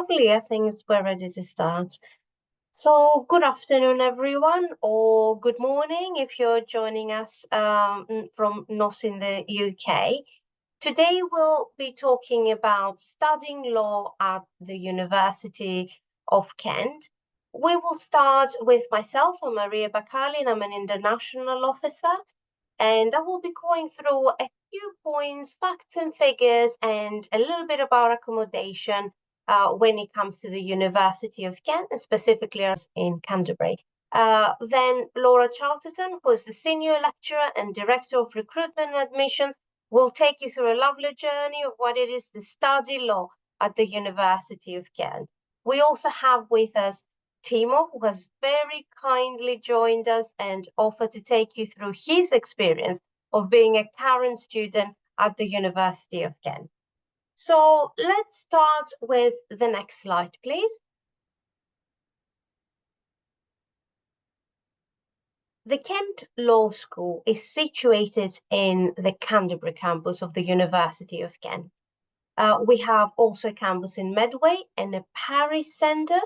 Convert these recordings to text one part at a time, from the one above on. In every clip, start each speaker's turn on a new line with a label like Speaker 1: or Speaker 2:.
Speaker 1: Lovely, I think we're ready to start. So, good afternoon, everyone, or good morning if you're joining us from not in the UK. Today, we'll be talking about studying law at the University of Kent. We will start with myself. I'm Maria Bacali, and I'm an international officer. And I will be going through a few points, facts and figures, and a little bit about accommodation when it comes to the University of Kent, and specifically in Canterbury. Then Laura Charleton, who is the Senior Lecturer and Director of Recruitment and Admissions, will take you through a lovely journey of what it is to study law at the University of Kent. We also have with us Timo, who has very kindly joined us and offered to take you through his experience of being a current student at the University of Kent. So let's start with the next slide, please. The Kent Law School is situated in the Canterbury campus of the University of Kent. We have also a campus in Medway and a Paris Centre,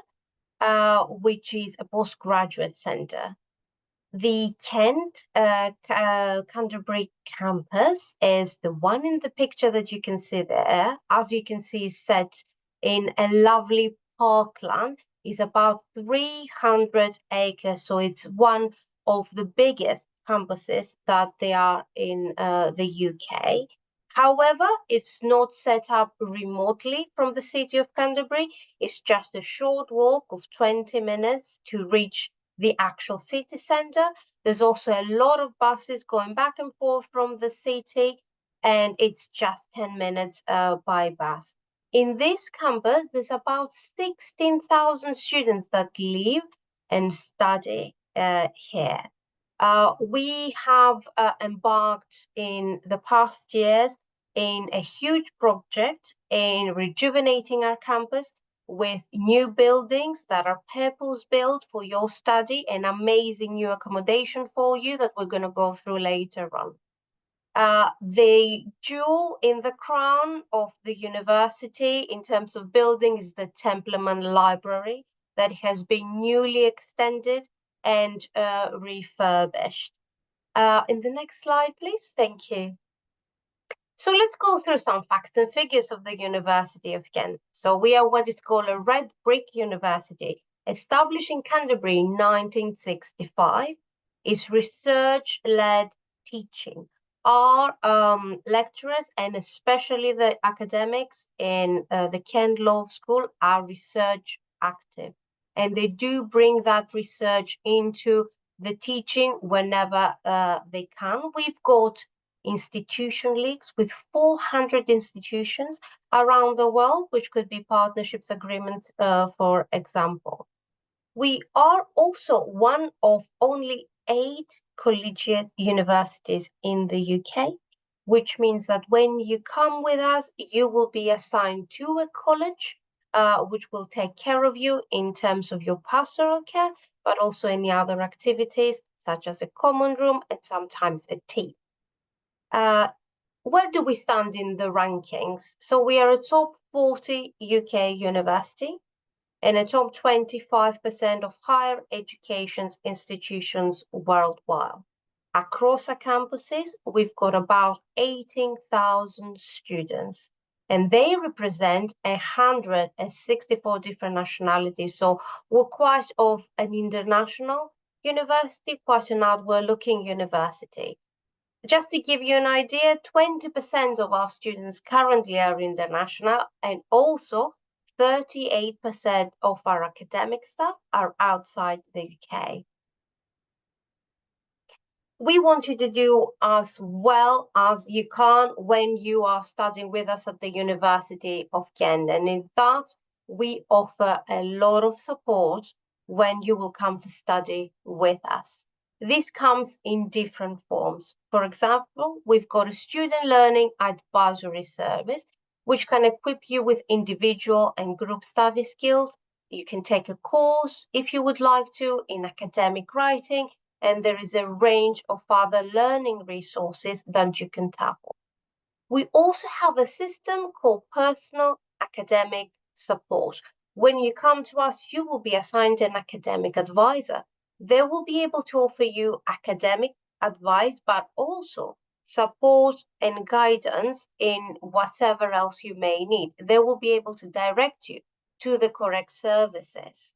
Speaker 1: which is a postgraduate centre. The Kent Canterbury campus is the one in the picture that you can see there. As you can see, is set in a lovely parkland. It's about 300 acres, so it's one of the biggest campuses that they are in the UK. However, it's not set up remotely from the city of Canterbury. It's just a short walk of 20 minutes to reach the actual city centre. There's also a lot of buses going back and forth from the city, and it's just 10 minutes by bus. In this campus, there's about 16,000 students that live and study here. We have embarked in the past years in a huge project in rejuvenating our campus with new buildings that are purpose-built for your study and amazing new accommodation for you that we're going to go through later on. The jewel in the crown of the university in terms of building is the Templeman Library that has been newly extended and refurbished. In the next slide, please. Thank you. So let's go through some facts and figures of the University of Kent. So we are what is called a red brick university, established in Canterbury in 1965. It's research-led teaching. Our lecturers, and especially the academics in the Kent Law School, are research active. And they do bring that research into the teaching whenever they can. We've got institution leagues with 400 institutions around the world, which could be partnerships agreements, for example. We are also one of only 8 collegiate universities in the UK, which means that when you come with us, you will be assigned to a college, which will take care of you in terms of your pastoral care, but also any other activities, such as a common room and sometimes a tea. Where do we stand in the rankings? So we are a top 40 UK university and a top 25% of higher education institutions worldwide. Across our campuses, we've got about 18,000 students, and they represent 164 different nationalities. So we're quite of an international university, quite an outward-looking university. Just to give you an idea, 20% of our students currently are international, and also 38% of our academic staff are outside the UK. We want you to do as well as you can when you are studying with us at the University of Kent. And in that, we offer a lot of support when you will come to study with us. This comes in different forms. For example, we've got a student learning advisory service, which can equip you with individual and group study skills. You can take a course if you would like to in academic writing, and there is a range of other learning resources that you can tap on. We also have a system called personal academic support, When you come to us, you will be assigned an academic advisor. They will be able to offer you academic advice, but also support and guidance in whatever else you may need. They will be able to direct you to the correct services.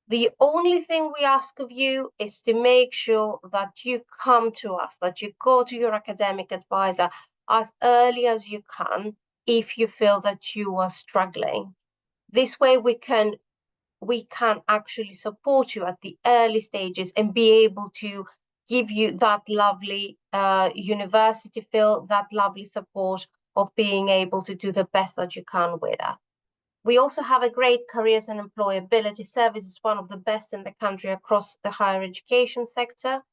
Speaker 1: The only thing we ask of you is to make sure that you come to us, that you go to your academic advisor as early as you can if you feel that you are struggling. This way we can actually support you at the early stages and be able to give you that lovely university feel, that lovely support of being able to do the best that you can with that. We also have a great careers and employability service. It's one of the best in the country across the higher education sector.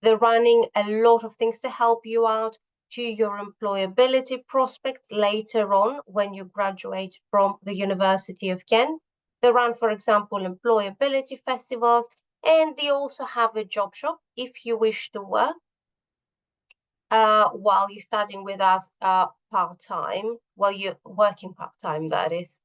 Speaker 1: They're running a lot of things to help you out to your employability prospects later on when you graduate from the University of Kent. They run, for example, employability festivals, and they also have a job shop if you wish to work while you're studying with us part-time, while you're working part-time, that is.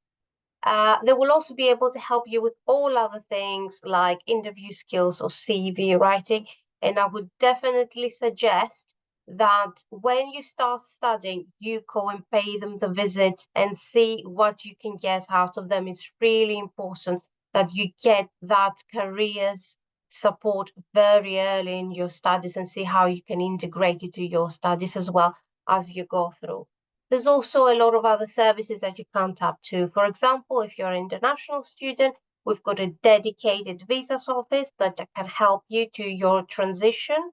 Speaker 1: They will also be able to help you with all other things like interview skills or CV writing. And I would definitely suggest that when you start studying, you go and pay them the visit and see what you can get out of them. It's really important that you get that careers support very early in your studies and see how you can integrate it to your studies as well as you go through. There's also a lot of other services that you can tap to. For example, if you're an international student, we've got a dedicated visas office that can help you to your transition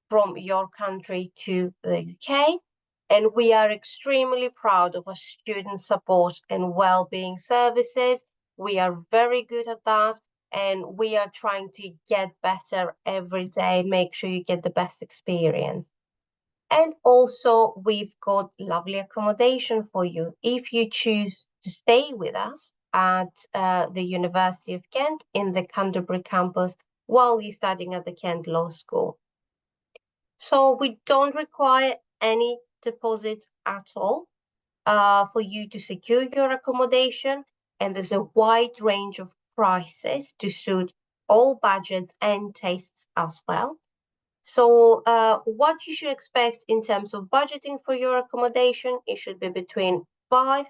Speaker 1: from your country to the UK. And we are extremely proud of our student support and well-being services. We are very good at that. And we are trying to get better every day, make sure you get the best experience. And also, we've got lovely accommodation for you if you choose to stay with us at the University of Kent in the Canterbury campus while you're studying at the Kent Law School. So we don't require any deposit at all for you to secure your accommodation, and there's a wide range of prices to suit all budgets and tastes as well. So what you should expect in terms of budgeting for your accommodation, it should be between £5,000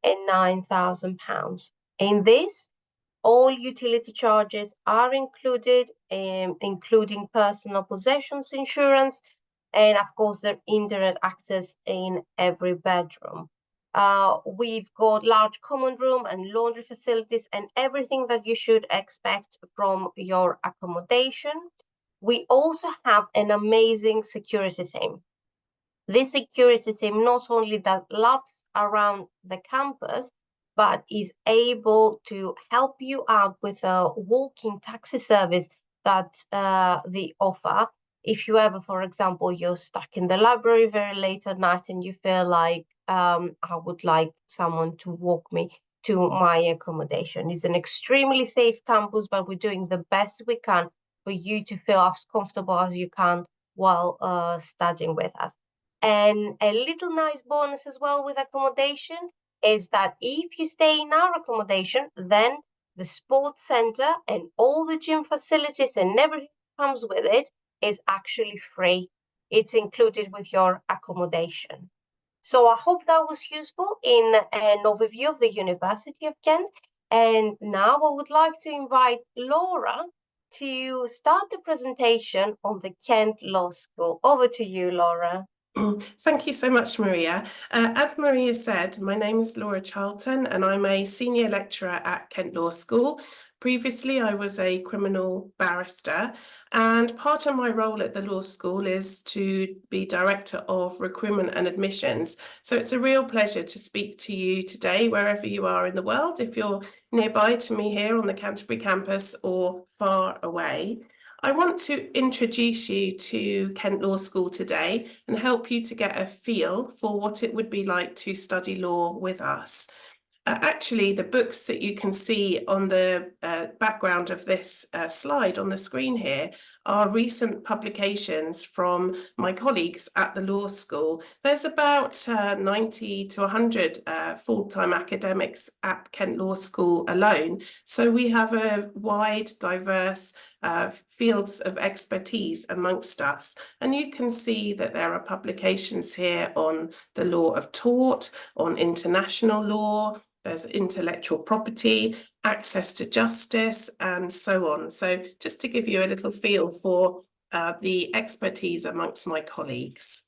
Speaker 1: and £9,000. In this, all utility charges are included, including personal possessions insurance, and of course, the internet access in every bedroom. We've got large common room and laundry facilities and everything that you should expect from your accommodation. We also have an amazing security team. This security team not only does laps around the campus, but is able to help you out with a walking taxi service that they offer. If you ever, for example, you're stuck in the library very late at night and you feel like, I would like someone to walk me to my accommodation. It's an extremely safe campus, but we're doing the best we can for you to feel as comfortable as you can while studying with us. And a little nice bonus as well with accommodation is that if you stay in our accommodation, then the sports center and all the gym facilities and everything that comes with it is actually free. It's included with your accommodation. So I hope that was useful in an overview of the University of Kent. And now I would like to invite Laura to start the presentation on the Kent Law School. Over to you, Laura.
Speaker 2: Thank you so much, Maria. As Maria said, my name is Laura Charleton and I'm a senior lecturer at Kent Law School. Previously, I was a criminal barrister, and part of my role at the law school is to be Director of Recruitment and Admissions. So it's a real pleasure to speak to you today, wherever you are in the world, if you're nearby to me here on the Canterbury campus or far away. I want to introduce you to Kent Law School today and help you to get a feel for what it would be like to study law with us. Actually, the books that you can see on the background of this slide on the screen here are recent publications from my colleagues at the law school. There's about 90 to 100 full-time academics at Kent Law School alone. So we have a wide, diverse fields of expertise amongst us. And you can see that there are publications here on the law of tort, on international law, there's intellectual property, access to justice, and so on. So just to give you a little feel for the expertise amongst my colleagues.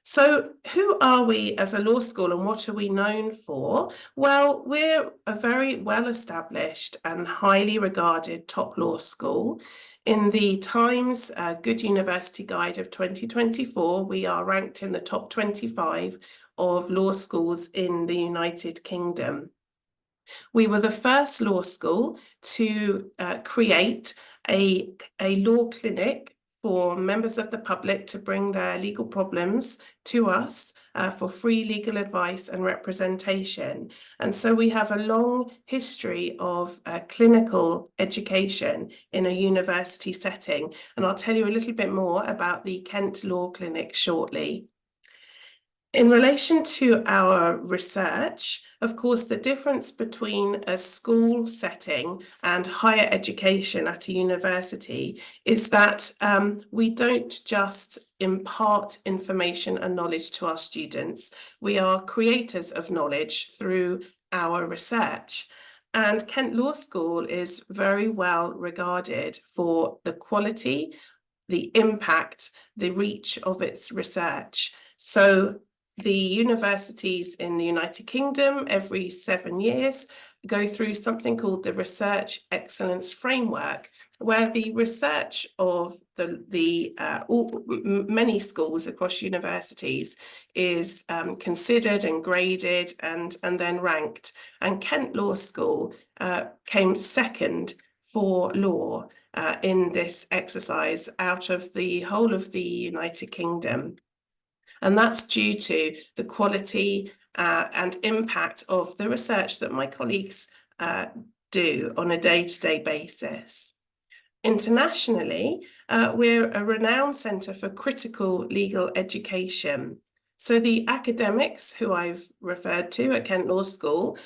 Speaker 2: So who are we as a law school and what are we known for? Well, we're a very well-established and highly regarded top law school. In the Times Good University Guide of 2024, we are ranked in the top 25 of law schools in the United Kingdom. We were the first law school to create a law clinic for members of the public to bring their legal problems to us for free legal advice and representation. And so we have a long history of clinical education in a university setting. And I'll tell you a little bit more about the Kent Law Clinic shortly. In relation to our research, of course, the difference between a school setting and higher education at a university is that we don't just impart information and knowledge to our students. We are creators of knowledge through our research. And Kent Law School is very well regarded for the quality, the impact, the reach of its research. So the universities in the United Kingdom every 7 years go through something called the Research Excellence Framework, where the research of many schools across universities is considered and graded and then ranked. And Kent Law School came second for law in this exercise out of the whole of the United Kingdom. And that's due to the quality and impact of the research that my colleagues do on a day-to-day basis. Internationally, we're a renowned centre for critical legal education. So the academics who I've referred to at Kent Law School,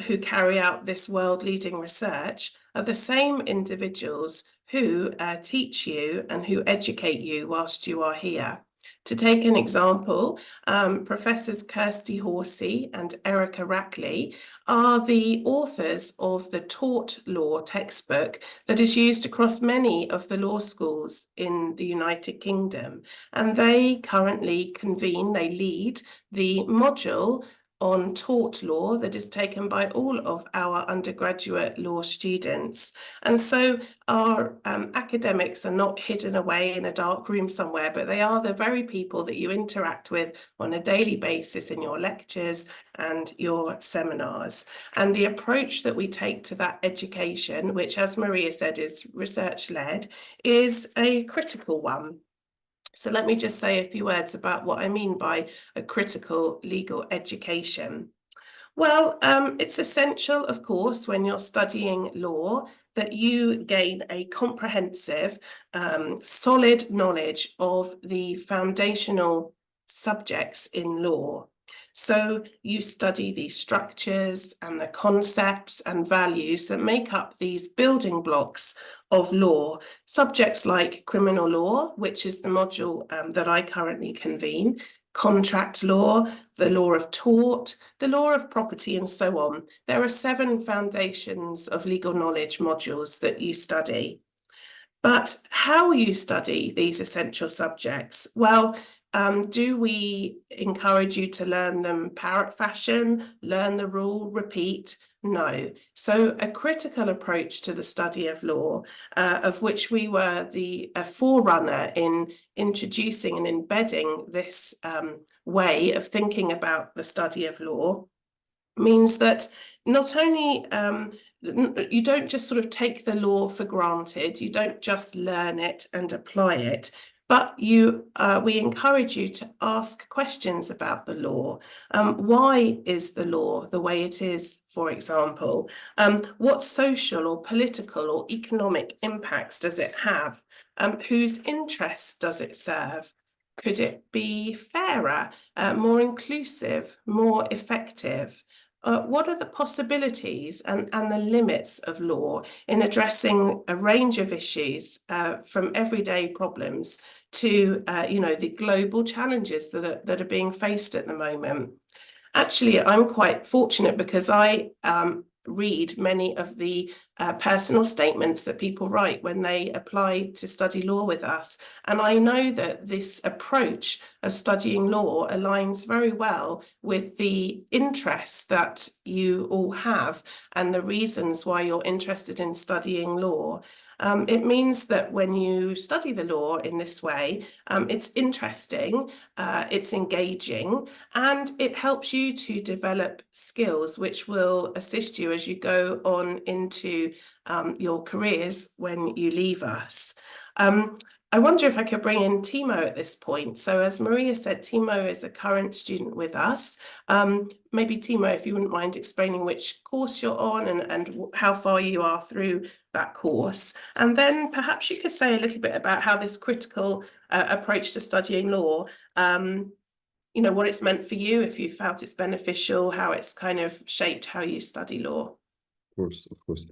Speaker 2: who carry out this world-leading research, are the same individuals who teach you and who educate you whilst you are here. To take an example, Professors Kirsty Horsey and Erica Rackley are the authors of the tort law textbook that is used across many of the law schools in the United Kingdom. And they currently they lead the module on tort law that is taken by all of our undergraduate law students. And so our academics are not hidden away in a dark room somewhere, but they are the very people that you interact with on a daily basis in your lectures and your seminars. And the approach that we take to that education, which, as Maria said, is research-led, is a critical one. So let me just say a few words about what I mean by a critical legal education. Well, it's essential, of course, when you're studying law, that you gain a comprehensive, solid knowledge of the foundational subjects in law. So you study the structures and the concepts and values that make up these building blocks of law. Subjects like criminal law, which is the module that I currently convene, contract law, the law of tort, the law of property, and so on. There are 7 foundations of legal knowledge modules that you study. But how will you study these essential subjects? Well, do we encourage you to learn them parrot fashion, learn the rule, repeat? No. So a critical approach to the study of law, of which we were a forerunner in introducing and embedding this way of thinking about the study of law, means that not only you don't just sort of take the law for granted, you don't just learn it and apply it, but we encourage you to ask questions about the law. Why is the law the way it is, for example? What social or political or economic impacts does it have? Whose interests does it serve? Could it be fairer, more inclusive, more effective? What are the possibilities and the limits of law in addressing a range of issues, from everyday problems to the global challenges that are being faced at the moment? Actually, I'm quite fortunate because I read many of the personal statements that people write when they apply to study law with us. And I know that this approach of studying law aligns very well with the interests that you all have and the reasons why you're interested in studying law. It means that when you study the law in this way, it's interesting, it's engaging, and it helps you to develop skills which will assist you as you go on into your careers when you leave us. I wonder if I could bring in Timo at this point. So as Maria said, Timo is a current student with us. Maybe Timo, if you wouldn't mind explaining which course you're on and how far you are through that course. And then perhaps you could say a little bit about how this critical approach to studying law, what it's meant for you, if you felt it's beneficial, how it's kind of shaped how you study law.
Speaker 3: Of course.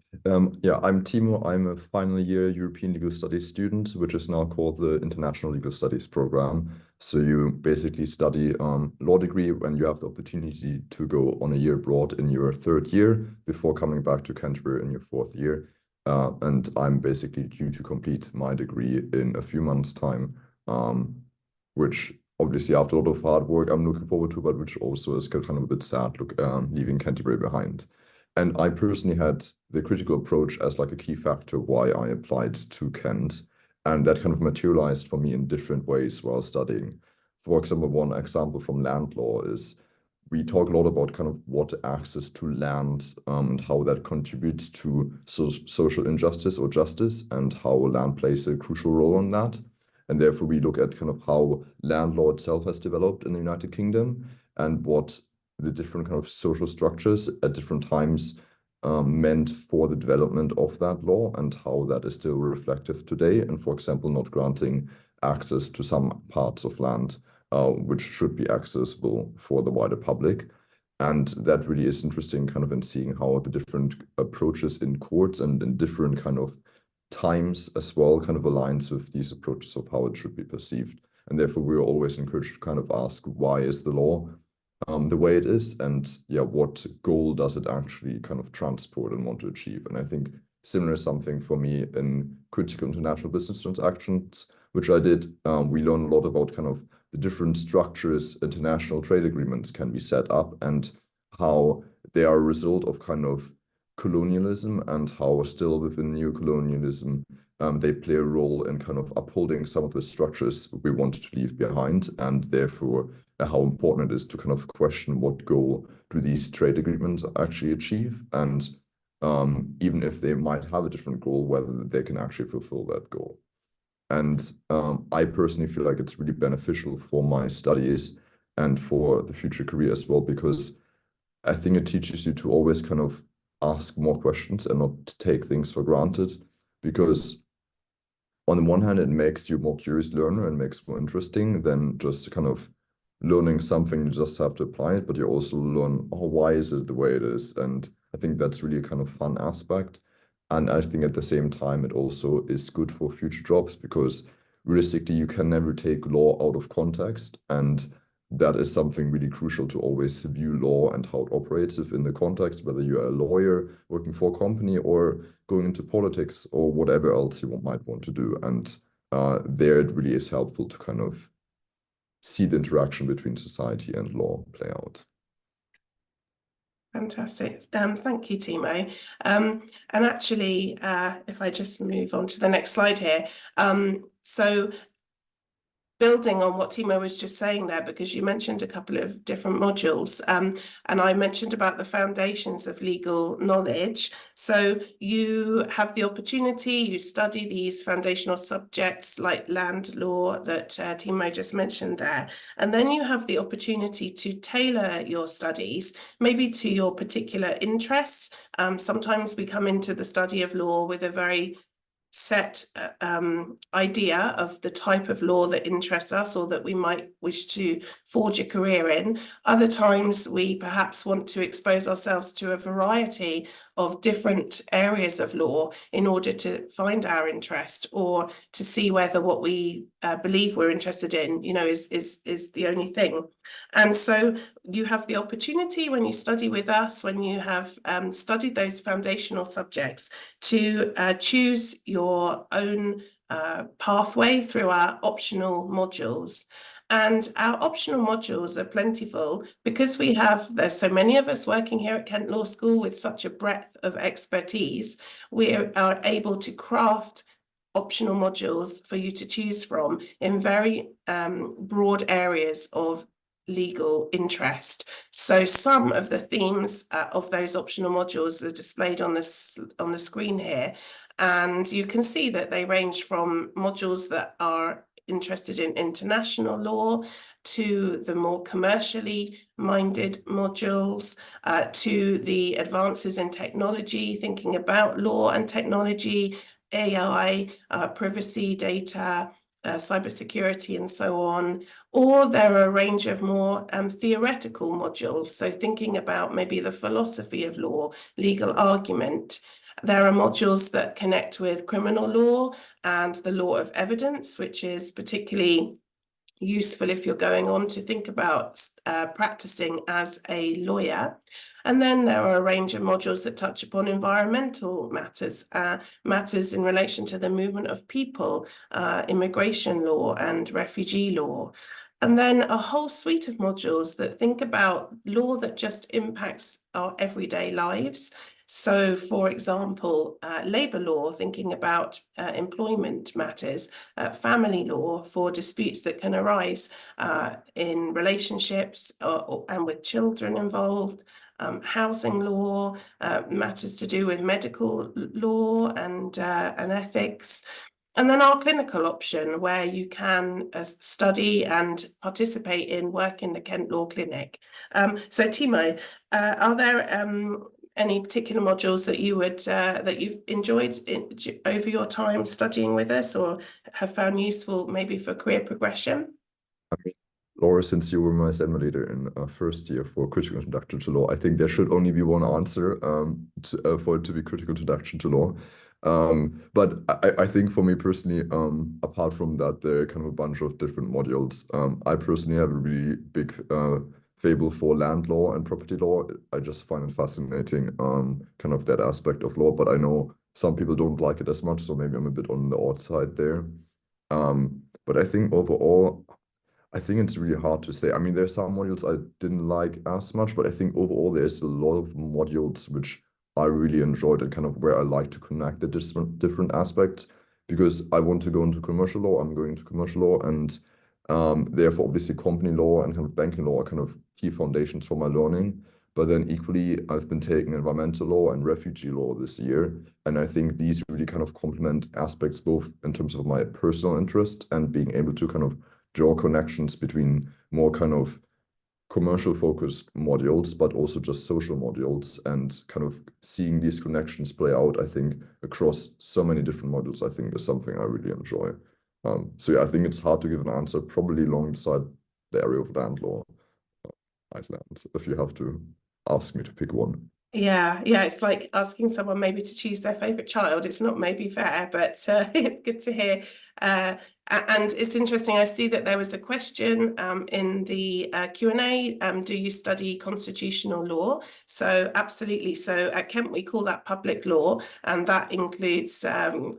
Speaker 3: Yeah, I'm Timo. I'm a final year European Legal Studies student, which is now called the International Legal Studies program. So you basically study law degree when you have the opportunity to go on a year abroad in your third year before coming back to Canterbury in your fourth year. And I'm basically due to complete my degree in a few months' time, which obviously after a lot of hard work I'm looking forward to, but which also is kind of a bit sad leaving Canterbury behind. And I personally had the critical approach as like a key factor why I applied to Kent. And that kind of materialized for me in different ways while studying. For example, one example from land law is we talk a lot about kind of what access to land and how that contributes to social injustice or justice and how land plays a crucial role on that. And therefore, we look at kind of how land law itself has developed in the United Kingdom and what the different kind of social structures at different times meant for the development of that law and how that is still reflective today. And for example, not granting access to some parts of land which should be accessible for the wider public. And that really is interesting kind of in seeing how the different approaches in courts and in different kind of times as well kind of aligns with these approaches of how it should be perceived. And therefore, we are always encouraged to kind of ask, why is the law the way it is, and yeah, what goal does it actually kind of transport and want to achieve? And I think similar is something for me in critical international business transactions, which I did. We learn a lot about kind of the different structures international trade agreements can be set up and how they are a result of kind of colonialism and how still within neocolonialism they play a role in kind of upholding some of the structures we wanted to leave behind, and therefore how important it is to kind of question what goal do these trade agreements actually achieve, and even if they might have a different goal, whether they can actually fulfill that goal. And I personally feel like it's really beneficial for my studies and for the future career as well, because I think it teaches you to always kind of ask more questions and not to take things for granted, because on the one hand, it makes you a more curious learner and makes it more interesting than just kind of learning something, you just have to apply it, but you also learn, oh, why is it the way it is? And I think that's really a kind of fun aspect. And I think at the same time, it also is good for future jobs, because realistically, you can never take law out of context. And that is something really crucial to always view law and how it operates within the context, whether you're a lawyer working for a company or going into politics or whatever else you might want to do. And there it really is helpful to kind of see the interaction between society and law play out.
Speaker 2: Fantastic. Thank you, Timo. And actually, if I just move on to the next slide here. So building on what Timo was just saying there, because you mentioned a couple of different modules, and I mentioned about the foundations of legal knowledge. So you have the opportunity, you study these foundational subjects like land law that Timo just mentioned there, and then you have the opportunity to tailor your studies maybe to your particular interests. Sometimes we come into the study of law with a very set idea of the type of law that interests us or that we might wish to forge a career in. Other times we perhaps want to expose ourselves to a variety of different areas of law in order to find our interest, or to see whether what we believe we're interested in, you know, is the only thing. And so you have the opportunity when you study with us, when you have studied those foundational subjects, to choose your own pathway through our optional modules. And our optional modules are plentiful because there's so many of us working here at Kent Law School with such a breadth of expertise. We are able to craft optional modules for you to choose from in very broad areas of legal interest. So some of the themes of those optional modules are displayed on the screen here, and you can see that they range from modules that are interested in international law to the more commercially minded modules, to the advances in technology, thinking about law and technology, AI, privacy, data, cybersecurity, and so on. Or there are a range of more theoretical modules, so thinking about maybe the philosophy of law, legal argument. There are modules that connect with criminal law and the law of evidence, which is particularly useful if you're going on to think about practicing as a lawyer. And then there are a range of modules that touch upon environmental matters, matters in relation to the movement of people, immigration law and refugee law. And then a whole suite of modules that think about law that just impacts our everyday lives. So, for example, labour law, thinking about employment matters, family law for disputes that can arise in relationships and with children involved, housing law, matters to do with medical law and ethics. And then our clinical option, where you can study and participate in work in the Kent Law Clinic. So Timo, are there any particular modules that you've enjoyed over your time studying with us, or have found useful maybe for career progression?
Speaker 3: I mean, Laura, since you were my exam leader in first year for critical introduction to law, I think there should only be one answer for it to be critical introduction to law. But I think for me personally, apart from that, there are kind of a bunch of different modules. I personally have a really big fable for land law and property law. I just find it fascinating, kind of that aspect of law, but I know some people don't like it as much, so maybe I'm a bit on the odd side there. But I think overall, I think it's really hard to say. I mean, there's some modules I didn't like as much, but I think overall there's a lot of modules which I really enjoyed and kind of where I like to connect the different aspects, because I want to go into commercial law, I'm going to commercial law, and therefore obviously company law and kind of banking law are kind of key foundations for my learning. But then equally, I've been taking environmental law and refugee law this year, and I think these really kind of complement aspects both in terms of my personal interest and being able to kind of draw connections between more kind of commercial focused modules, but also just social modules, and kind of seeing these connections play out, I think, across so many different modules, I think is something I really enjoy. So yeah, I think it's hard to give an answer, probably alongside the area of land law, Iceland, if you have to ask me to pick one.
Speaker 2: Yeah, it's like asking someone maybe to choose their favourite child. It's not maybe fair, but it's good to hear. And it's interesting, I see that there was a question in the Q&A, do you study constitutional law? So absolutely. So at Kent, we call that public law, and that includes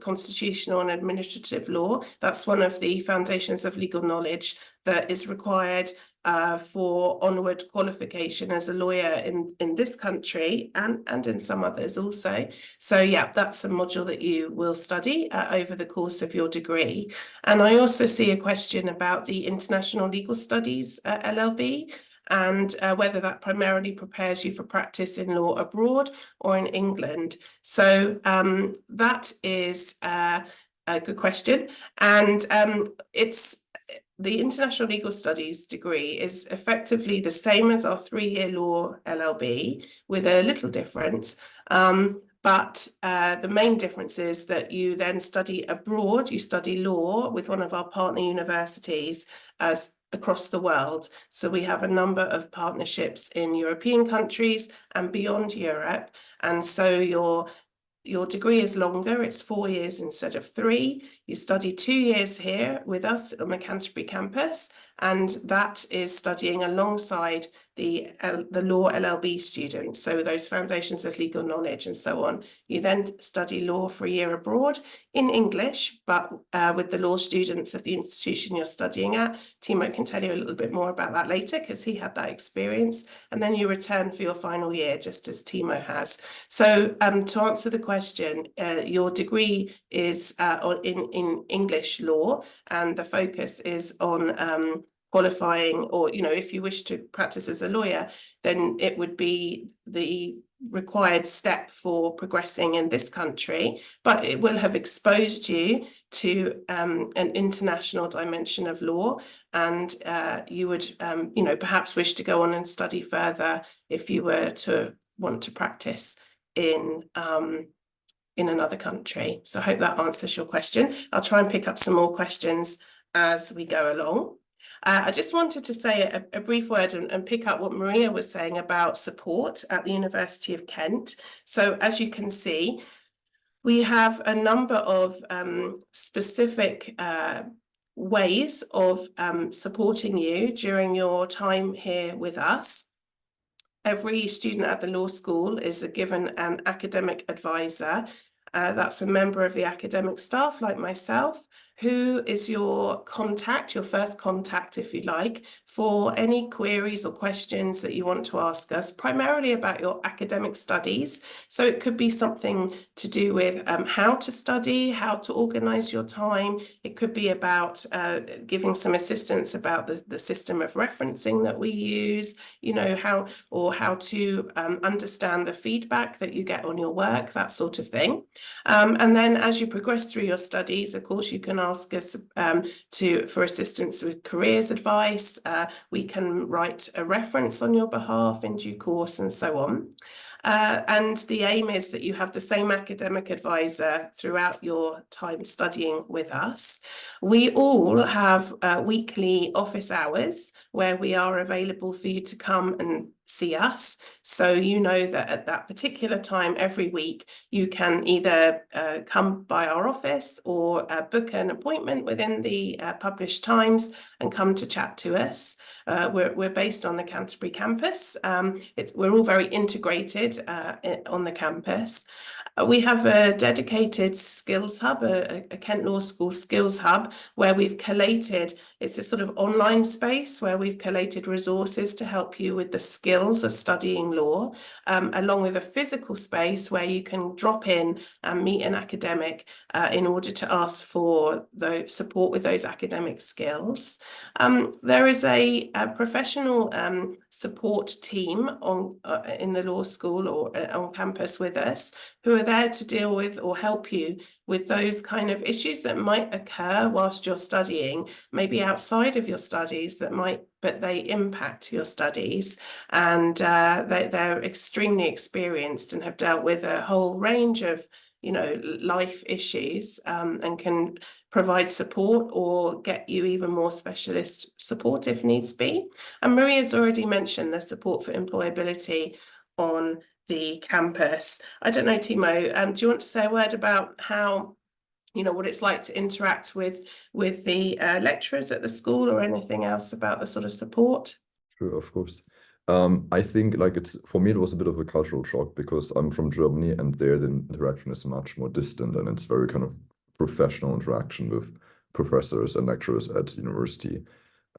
Speaker 2: constitutional and administrative law. That's one of the foundations of legal knowledge that is required for onward qualification as a lawyer in this country and in some others also. So yeah, that's a module that you will study over the course of your degree. And I also see a question about the International Legal Studies LLB, and whether that primarily prepares you for practice in law abroad or in England. So that is a good question. And it's the International Legal Studies degree is effectively the same as our 3-year law LLB, with a little difference. But the main difference is that you then study abroad, you study law with one of our partner universities across the world. So we have a number of partnerships in European countries and beyond Europe. And so your degree is longer, it's 4 years instead of 3. You study 2 years here with us on the Canterbury campus, and that is studying alongside the law LLB students, so those foundations of legal knowledge and so on. You then study law for a year abroad in English, but with the law students of the institution you're studying at. Timo can tell you a little bit more about that later because he had that experience. And then you return for your final year, just as Timo has. So to answer the question, your degree is in English law, and the focus is on qualifying, or, you know, if you wish to practice as a lawyer, then it would be the required step for progressing in this country, but it will have exposed you to an international dimension of law, and you would, you know, perhaps wish to go on and study further if you were to want to practice in another country. So I hope that answers your question. I'll try and pick up some more questions as we go along. I just wanted to say a brief word and pick up what Maria was saying about support at the University of Kent. So as you can see, we have a number of specific ways of supporting you during your time here with us. Every student at the law school is given an academic advisor. That's a member of the academic staff like myself, who is your contact, your first contact, if you like, for any queries or questions that you want to ask us, primarily about your academic studies. So it could be something to do with how to study, how to organise your time. It could be about giving some assistance about the system of referencing that we use, you know, how to understand the feedback that you get on your work, that sort of thing. And then as you progress through your studies, of course, you can ask us for assistance with careers advice. We can write a reference on your behalf in due course and so on. And the aim is that you have the same academic advisor throughout your time studying with us. We all have weekly office hours where we are available for you to come and see us. So you know that at that particular time every week, you can either come by our office or book an appointment within the published times and come to chat to us. We're based on the Canterbury campus. We're all very integrated on the campus. We have a dedicated skills hub, a Kent Law School skills hub, where we've collated, it's a sort of online space where we've collated resources to help you with the skills of studying law, along with a physical space where you can drop in and meet an academic in order to ask for the support with those academic skills. There is a professional support team in the law school or on campus with us, who are there to deal with or help you with those kind of issues that might occur whilst you're studying, maybe outside of your studies but they impact your studies. And they're extremely experienced and have dealt with a whole range of, you know, life issues, and can provide support or get you even more specialist support if needs be. And Maria's already mentioned the support for employability on the campus. I don't know, Timo, do you want to say a word about how, you know, what it's like to interact with the lecturers at the school, or anything else about the sort of support?
Speaker 3: Sure, of course. I think for me it was a bit of a cultural shock because I'm from Germany, and there the interaction is much more distant, and it's very kind of professional interaction with professors and lecturers at university.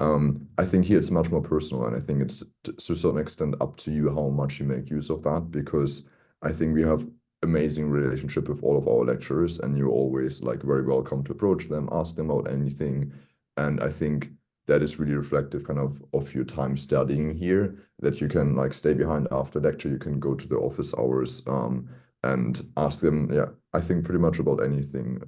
Speaker 3: I think here it's much more personal, and I think it's to a certain extent up to you how much you make use of that, because I think we have amazing relationship with all of our lecturers, and you're always like very welcome to approach them, ask them about anything. And I think that is really reflective kind of your time studying here, that you can like stay behind after lecture, you can go to the office hours and ask them, yeah, I think pretty much about anything,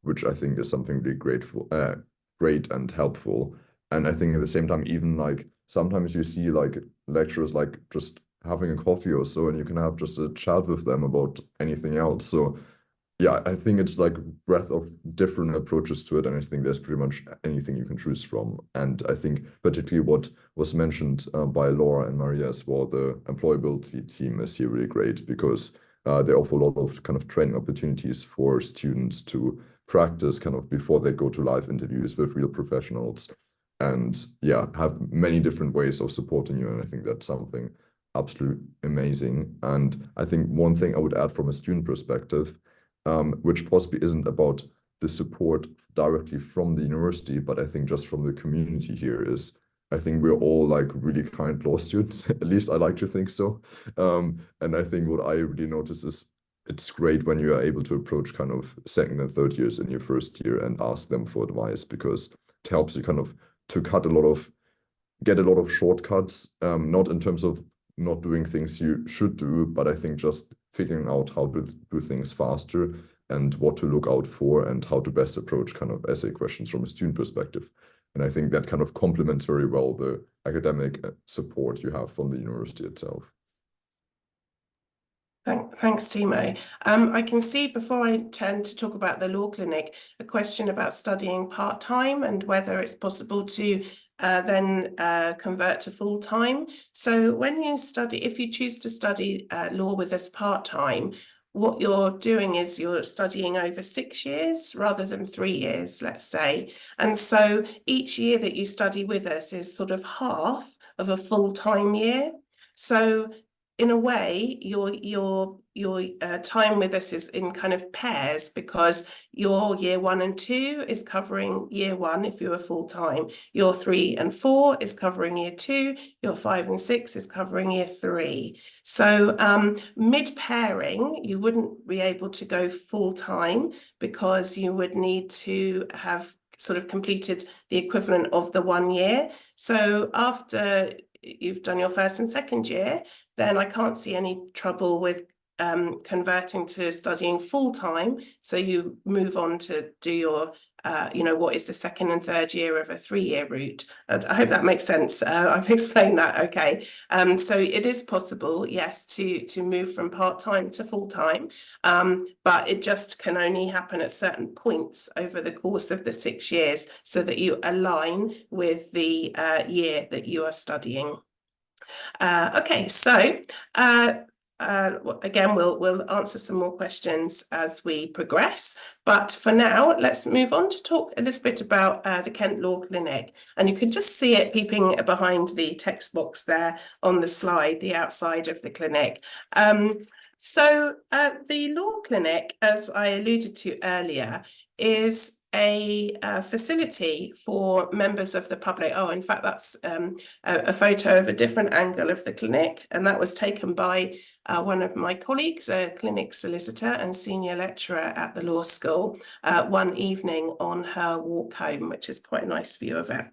Speaker 3: which I think is something really great and helpful. And I think at the same time, even like sometimes you see like lecturers like just having a coffee or so, and you can have just a chat with them about anything else. So yeah, I think it's like breadth of different approaches to it, and I think there's pretty much anything you can choose from. And I think particularly what was mentioned by Laura and Maria as well, the employability team is here really great, because they offer a lot of kind of training opportunities for students to practice kind of before they go to live interviews with real professionals, and yeah, have many different ways of supporting you. And I think that's something absolutely amazing. And I think one thing I would add from a student perspective, which possibly isn't about the support directly from the university, but I think just from the community here, is I think we're all like really kind law students. At least I like to think so. And I think what I really notice is it's great when you are able to approach kind of second and third years in your first year and ask them for advice, because it helps you kind of to get a lot of shortcuts, not in terms of not doing things you should do, but I think just figuring out how to do things faster and what to look out for and how to best approach kind of essay questions from a student perspective. And I think that kind of complements very well the academic support you have from the university itself.
Speaker 2: Thanks, Timo. I can see, before I turn to talk about the law clinic, a question about studying part-time and whether it's possible to then convert to full-time. So when you study, if you choose to study law with us part-time, what you're doing is you're studying over 6 years rather than 3 years, let's say. And so each year that you study with us is sort of half of a full-time year. So in a way, your time with us is in kind of pairs, because your year 1 and 2 is covering year 1 if you are full time. Your 3 and 4 is covering year 2. Your 5 and 6 is covering year 3. So mid pairing, you wouldn't be able to go full time, because you would need to have sort of completed the equivalent of the 1 year. So after you've done your first and second year, then I can't see any trouble with converting to studying full-time. So you move on to do your, what is the second and third year of a 3-year route. I hope that makes sense. I've explained that okay. So it is possible, yes, to move from part-time to full-time, but it just can only happen at certain points over the course of the 6 years, so that you align with the year that you are studying. Okay, so again, we'll answer some more questions as we progress. But for now, let's move on to talk a little bit about the Kent Law Clinic. And you can just see it peeping behind the text box there on the slide, the outside of the clinic. So the Law Clinic, as I alluded to earlier, is a facility for members of the public. Oh, in fact, that's a photo of a different angle of the clinic, and that was taken by one of my colleagues, a clinic solicitor and senior lecturer at the law school, one evening on her walk home, which is quite a nice view of it.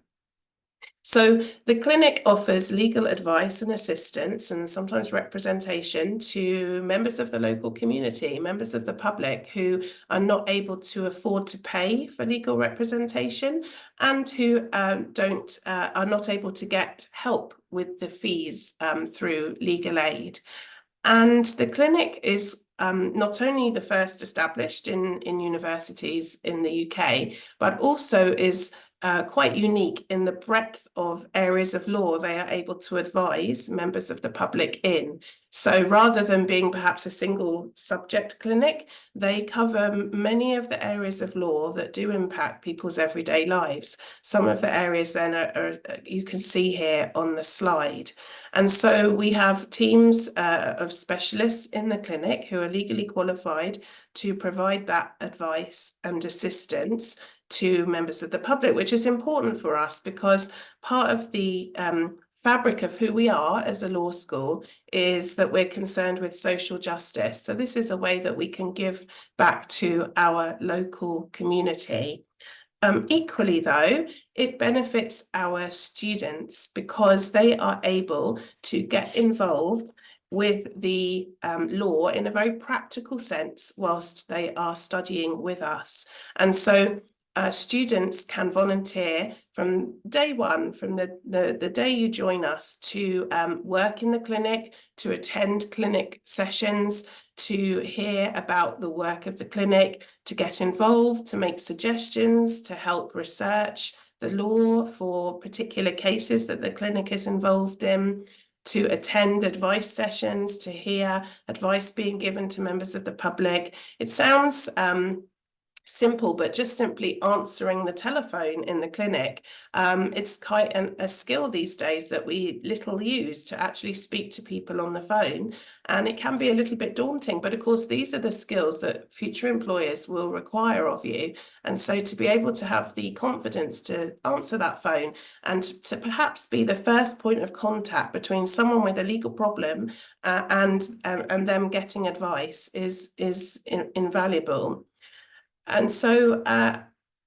Speaker 2: So the clinic offers legal advice and assistance, and sometimes representation, to members of the local community, members of the public who are not able to afford to pay for legal representation, and who are not able to get help with the fees through legal aid. And the clinic is not only the first established in universities in the UK, but also is quite unique in the breadth of areas of law they are able to advise members of the public in. So rather than being perhaps a single subject clinic, they cover many of the areas of law that do impact people's everyday lives. Some of the areas then are you can see here on the slide. And so we have teams of specialists in the clinic who are legally qualified to provide that advice and assistance to members of the public, which is important for us because part of the fabric of who we are as a law school is that we're concerned with social justice. So this is a way that we can give back to our local community. Equally, though, it benefits our students because they are able to get involved with the law in a very practical sense whilst they are studying with us. And so students can volunteer from day one, from the day you join us, to work in the clinic, to attend clinic sessions, to hear about the work of the clinic, to get involved, to make suggestions, to help research the law for particular cases that the clinic is involved in, to attend advice sessions, to hear advice being given to members of the public. It sounds simple, but just simply answering the telephone in the clinic, it's quite a skill these days that we little use, to actually speak to people on the phone, and it can be a little bit daunting, but of course these are the skills that future employers will require of you. And so to be able to have the confidence to answer that phone and to perhaps be the first point of contact between someone with a legal problem and them getting advice is invaluable. And so,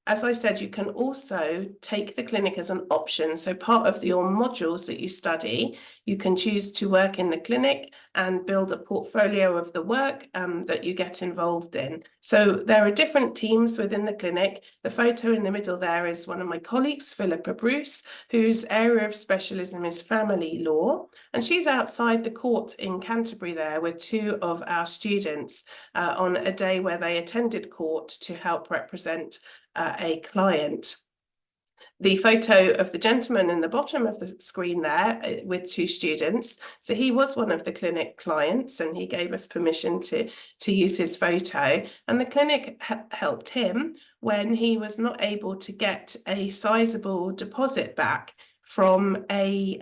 Speaker 2: as I said, you can also take the clinic as an option. So part of your modules that you study, you can choose to work in the clinic and build a portfolio of the work that you get involved in. So there are different teams within the clinic. The photo in the middle there is one of my colleagues, Philippa Bruce, whose area of specialism is family law. And she's outside the court in Canterbury there with two of our students on a day where they attended court to help represent a client. The photo of the gentleman in the bottom of the screen there with two students, so he was one of the clinic clients and he gave us permission to use his photo, and the clinic helped him when he was not able to get a sizable deposit back from a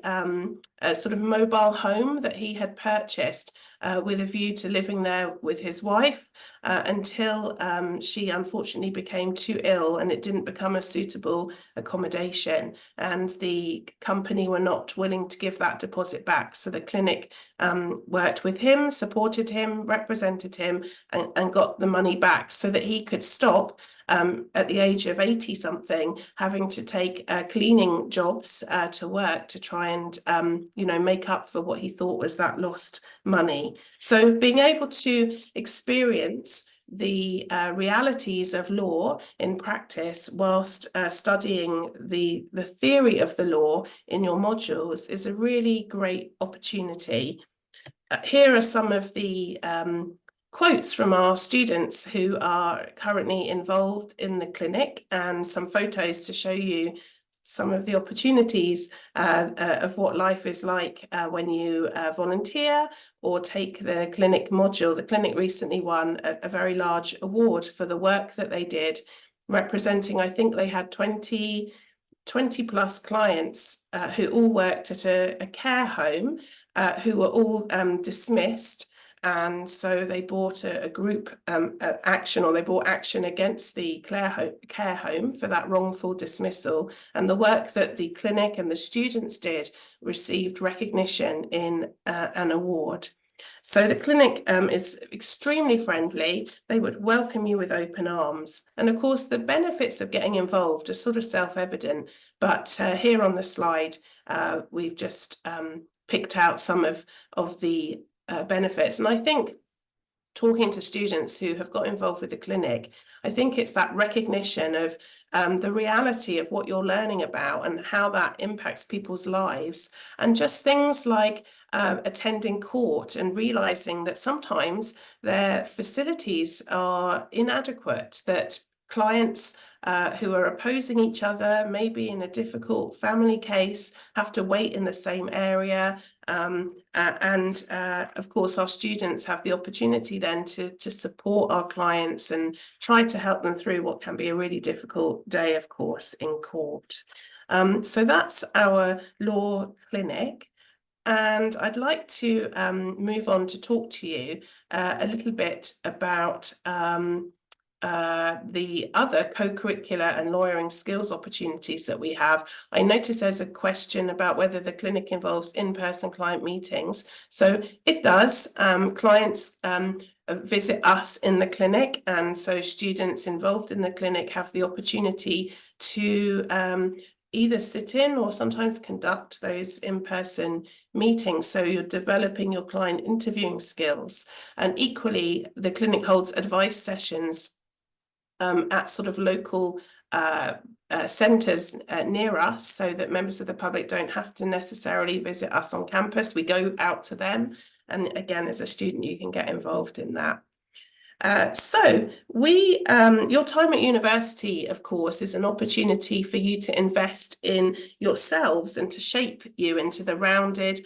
Speaker 2: sort of mobile home that he had purchased with a view to living there with his wife until she unfortunately became too ill and it didn't become a suitable accommodation, and the company were not willing to give that deposit back. So the clinic worked with him, supported him, represented him, and got the money back so that he could stop at the age of 80 something having to take cleaning jobs to work to try and make up for what he thought was that lost money. So being able to experience the realities of law in practice whilst studying the theory of the law in your modules is a really great opportunity. Here are some of the quotes from our students who are currently involved in the clinic, and some photos to show you some of the opportunities of what life is like when you volunteer or take the clinic module. The clinic recently won a very large award for the work that they did, representing, I think they had 20 plus clients who all worked at a care home who were all dismissed. And so they brought a group action, or they brought action against the care home for that wrongful dismissal. And the work that the clinic and the students did received recognition in an award. So the clinic is extremely friendly. They would welcome you with open arms. And of course, the benefits of getting involved are sort of self-evident. But here on the slide, we've just picked out some of the benefits. And I think talking to students who have got involved with the clinic, I think it's that recognition of the reality of what you're learning about and how that impacts people's lives. And just things like attending court and realizing that sometimes their facilities are inadequate, that clients who are opposing each other, maybe in a difficult family case, have to wait in the same area. And of course, our students have the opportunity then to support our clients and try to help them through what can be a really difficult day, of course, in court. So that's our law clinic. And I'd like to move on to talk to you a little bit about the other co-curricular and lawyering skills opportunities that we have, I notice there's a question about whether the clinic involves in-person client meetings. So it does. Clients visit us in the clinic, and so students involved in the clinic have the opportunity to either sit in or sometimes conduct those in-person meetings. So you're developing your client interviewing skills. And equally, the clinic holds advice sessions at sort of local centres near us, so that members of the public don't have to necessarily visit us on campus. We go out to them. And again, as a student, you can get involved in that. So your time at university, of course, is an opportunity for you to invest in yourselves and to shape you into the rounded,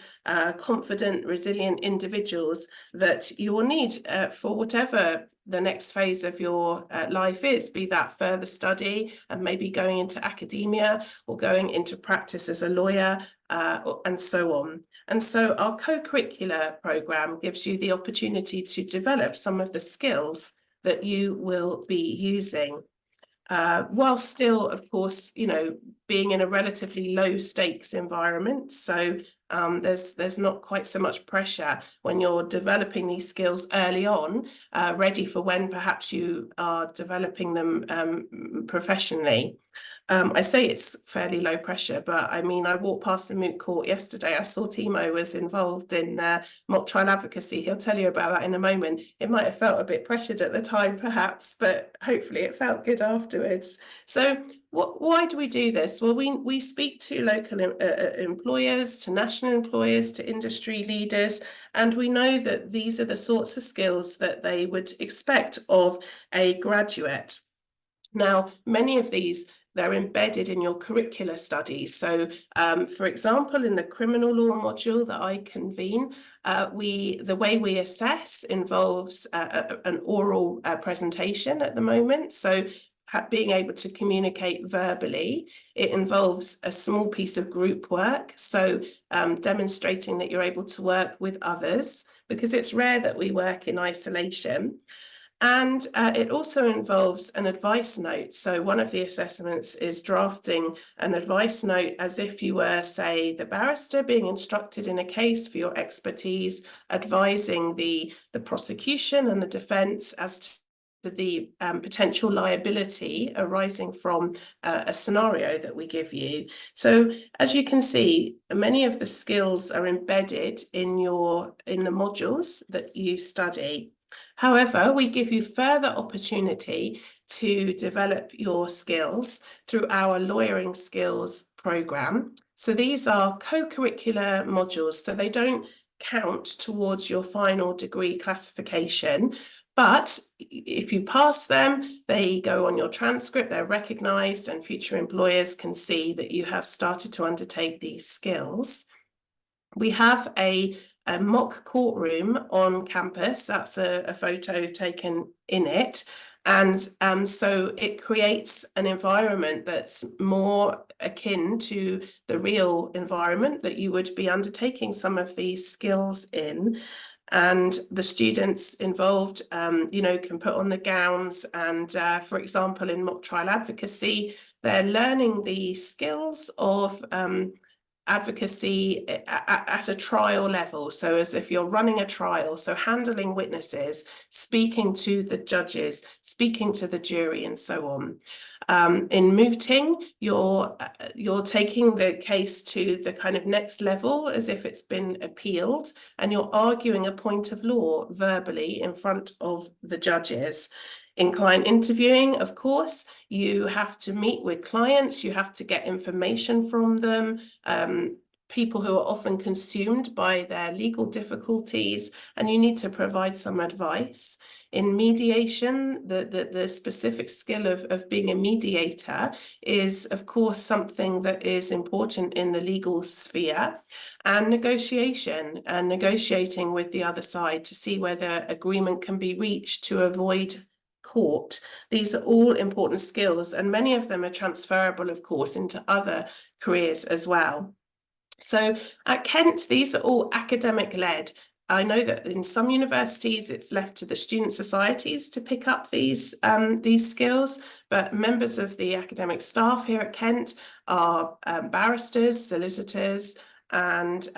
Speaker 2: confident, resilient individuals that you will need for whatever the next phase of your life is, be that further study and maybe going into academia or going into practice as a lawyer and so on. And so our co-curricular programme gives you the opportunity to develop some of the skills that you will be using, while still, of course, being in a relatively low stakes environment. So there's not quite so much pressure when you're developing these skills early on, ready for when perhaps you are developing them professionally. I say it's fairly low pressure, but I mean, I walked past the moot court yesterday. I saw Timo was involved in mock trial advocacy. He'll tell you about that in a moment. It might have felt a bit pressured at the time, perhaps, but hopefully it felt good afterwards. So why do we do this? Well, we speak to local employers, to national employers, to industry leaders, and we know that these are the sorts of skills that they would expect of a graduate. Now, many of these, they're embedded in your curricular studies. So, for example, in the criminal law module that I convene, the way we assess involves an oral presentation at the moment. So being able to communicate verbally, it involves a small piece of group work. So demonstrating that you're able to work with others, because it's rare that we work in isolation. And it also involves an advice note. So one of the assessments is drafting an advice note as if you were, say, the barrister being instructed in a case for your expertise, advising the prosecution and the defence as to the potential liability arising from a scenario that we give you. So as you can see, many of the skills are embedded in the modules that you study. However, we give you further opportunity to develop your skills through our lawyering skills programme. So these are co-curricular modules, so they don't count towards your final degree classification. But if you pass them, they go on your transcript, they're recognised, and future employers can see that you have started to undertake these skills. We have a mock courtroom on campus. That's a photo taken in it. And so it creates an environment that's more akin to the real environment that you would be undertaking some of these skills in. And the students involved, can put on the gowns. And for example, in mock trial advocacy, they're learning the skills of advocacy at a trial level, so as if you're running a trial, so handling witnesses, speaking to the judges, speaking to the jury, and so on. In mooting, you're taking the case to the kind of next level as if it's been appealed, and you're arguing a point of law verbally in front of the judges. In client interviewing, of course, you have to meet with clients, you have to get information from them, people who are often consumed by their legal difficulties, and you need to provide some advice. In mediation, the specific skill of being a mediator is, of course, something that is important in the legal sphere. And negotiation, and negotiating with the other side to see whether agreement can be reached to avoid court. These are all important skills, and many of them are transferable, of course, into other careers as well. So at Kent, these are all academic led, I know that in some universities it's left to the student societies to pick up these skills, but members of the academic staff here at Kent are barristers, solicitors, and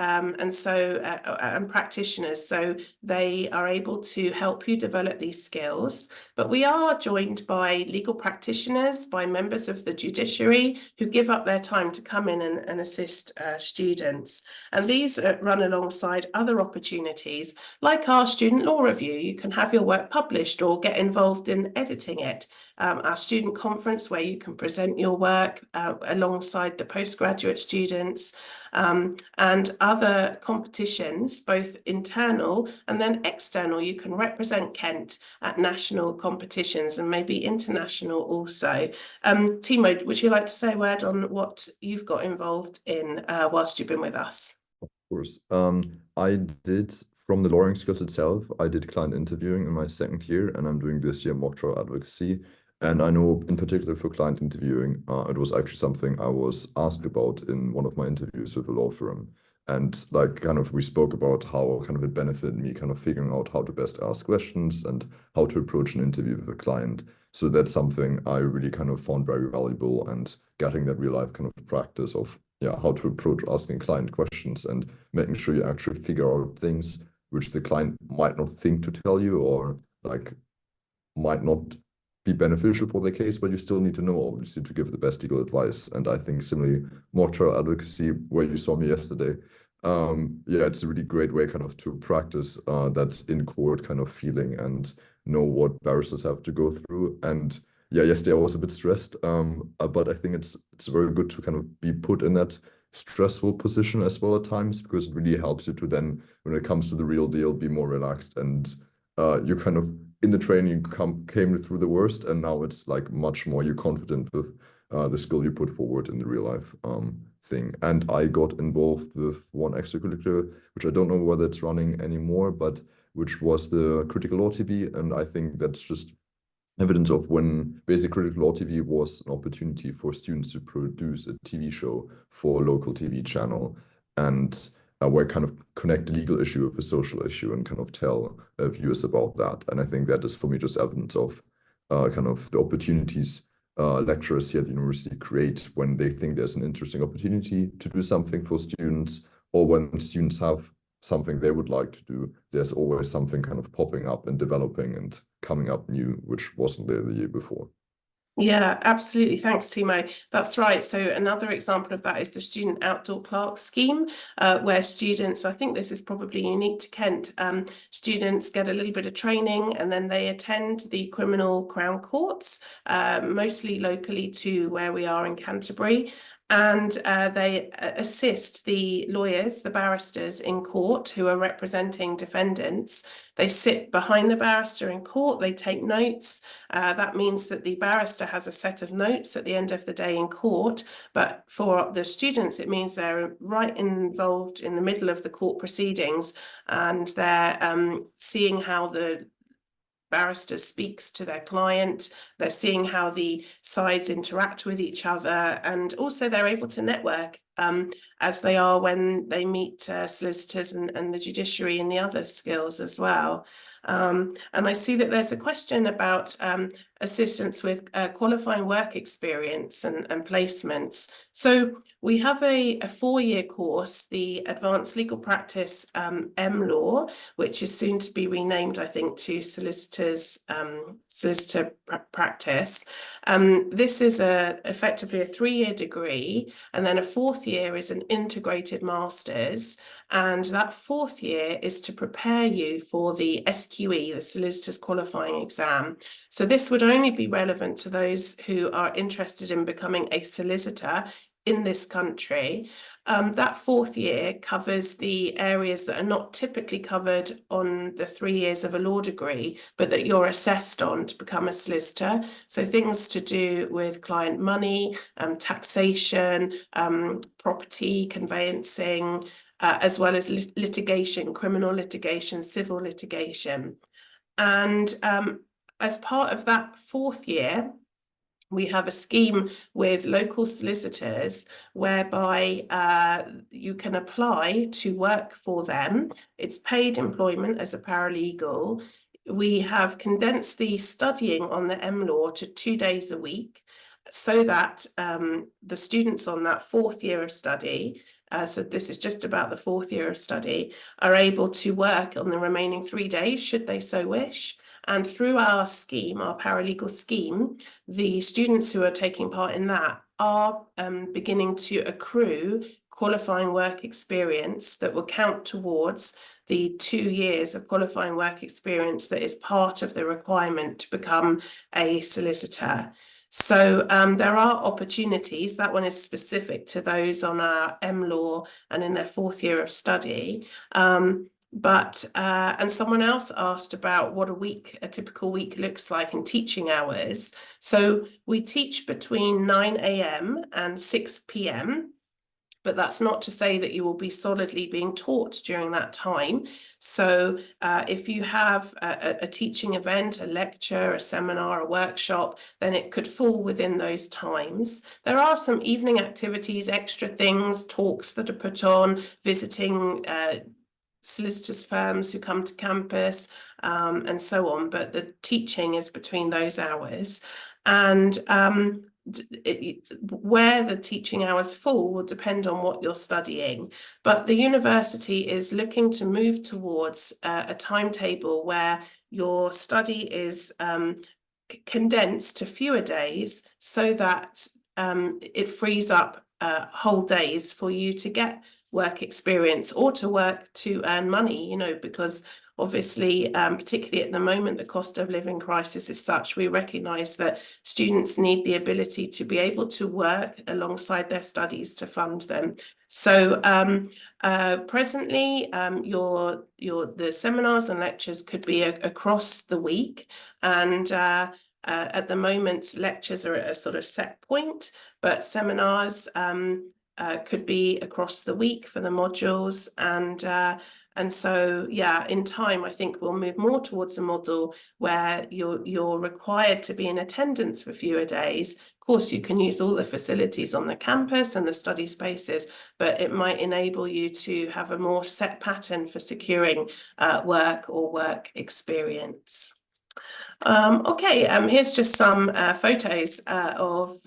Speaker 2: practitioners, so they are able to help you develop these skills. But we are joined by legal practitioners, by members of the judiciary who give up their time to come in and assist students. And these run alongside other opportunities, like our student law review. You can have your work published or get involved in editing it. Our student conference, where you can present your work alongside the postgraduate students, and other competitions, both internal and then external. You can represent Kent at national competitions and maybe international also. Timo, would you like to say a word on what you've got involved in whilst you've been with us?
Speaker 3: Of course. I did, from the lawyering skills itself, I did client interviewing in my second year, and I'm doing this year mock trial advocacy. And I know in particular for client interviewing, it was actually something I was asked about in one of my interviews with a law firm. And like kind of we spoke about how kind of it benefited me kind of figuring out how to best ask questions and how to approach an interview with a client. So that's something I really kind of found very valuable, and getting that real life kind of practice of how to approach asking client questions and making sure you actually figure out things which the client might not think to tell you, or like might not be beneficial for the case, but you still need to know, obviously, to give the best legal advice. And I think similarly, mock trial advocacy, where you saw me yesterday, it's a really great way kind of to practice that in court kind of feeling and know what barristers have to go through. And yesterday I was a bit stressed, but I think it's very good to kind of be put in that stressful position as well at times, because it really helps you to then, when it comes to the real deal, be more relaxed. And you kind of in the training came through the worst, and now it's like much more you're confident with the skill you put forward in the real life thing. And I got involved with one extracurricular, which I don't know whether it's running anymore, but which was the Critical Law TV. And I think that's just evidence of when basic Critical Law TV was an opportunity for students to produce a TV show for a local TV channel, and where kind of connect the legal issue with a social issue and kind of tell viewers about that. And I think that is for me just evidence of kind of the opportunities lecturers here at the university create when they think there's an interesting opportunity to do something for students, or when students have something they would like to do, there's always something kind of popping up and developing and coming up new, which wasn't there the year before.
Speaker 2: Yeah, absolutely. Thanks, Timo. That's right. So another example of that is the Student Outdoor Clerk Scheme, where students, I think this is probably unique to Kent, students get a little bit of training and then they attend the criminal Crown Courts, mostly locally to where we are in Canterbury. And they assist the lawyers, the barristers in court who are representing defendants. They sit behind the barrister in court, they take notes. That means that the barrister has a set of notes at the end of the day in court, but for the students, it means they're right involved in the middle of the court proceedings, and they're seeing how the barrister speaks to their client, they're seeing how the sides interact with each other, and also they're able to network as they are when they meet solicitors and the judiciary and the other skills as well. And I see that there's a question about assistance with qualifying work experience and placements. So we have a 4-year course, the Advanced Legal Practice M-Law, which is soon to be renamed, I think, to Solicitor Practice. This is effectively a 3-year degree, and then a 4th year is an integrated master's, and that 4th year is to prepare you for the SQE, the Solicitor's Qualifying Exam. So this would only be relevant to those who are interested in becoming a solicitor in this country. That 4th year covers the areas that are not typically covered on the 3 years of a law degree, but that you're assessed on to become a solicitor. So things to do with client money, taxation, property, conveyancing, as well as litigation, criminal litigation, civil litigation. And as part of that 4th year, We have a scheme with local solicitors whereby you can apply to work for them. It's paid employment as a paralegal. We have condensed the studying on the M-Law to 2 days a week so that the students on that 4th year of study, so this is just about the 4th year of study, are able to work on the remaining 3 days should they so wish. And through our scheme, our paralegal scheme, the students who are taking part in that are beginning to accrue qualifying work experience that will count towards the 2 years of qualifying work experience that is part of the requirement to become a solicitor. So there are opportunities. That one is specific to those on our M-Law and in their 4th year of study. And someone else asked about what a typical week looks like in teaching hours. So we teach between 9 a.m. and 6 p.m. But that's not to say that you will be solidly being taught during that time. So if you have a teaching event, a lecture, a seminar, a workshop, then it could fall within those times. There are some evening activities, extra things, talks that are put on, visiting solicitors firms who come to campus and so on, but the teaching is between those hours. And where the teaching hours fall will depend on what you're studying. But the university is looking to move towards a timetable where your study is condensed to fewer days so that it frees up whole days for you to get work experience or to work to earn money, because obviously, particularly at the moment, the cost of living crisis is such, we recognise that students need the ability to be able to work alongside their studies to fund them. So presently, the seminars and lectures could be across the week, and at the moment, lectures are at a sort of set point, but seminars could be across the week for the modules, and so, yeah, in time, I think we'll move more towards a model where you're required to be in attendance for fewer days. Of course, you can use all the facilities on the campus and the study spaces, but it might enable you to have a more set pattern for securing work or work experience. Okay, here's just some photos of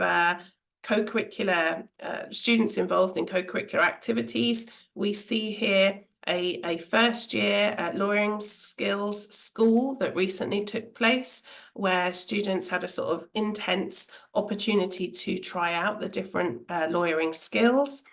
Speaker 2: co-curricular students involved in co-curricular activities. We see here a first year lawyering skills school that recently took place, where students had a sort of intense opportunity to try out the different lawyering skills.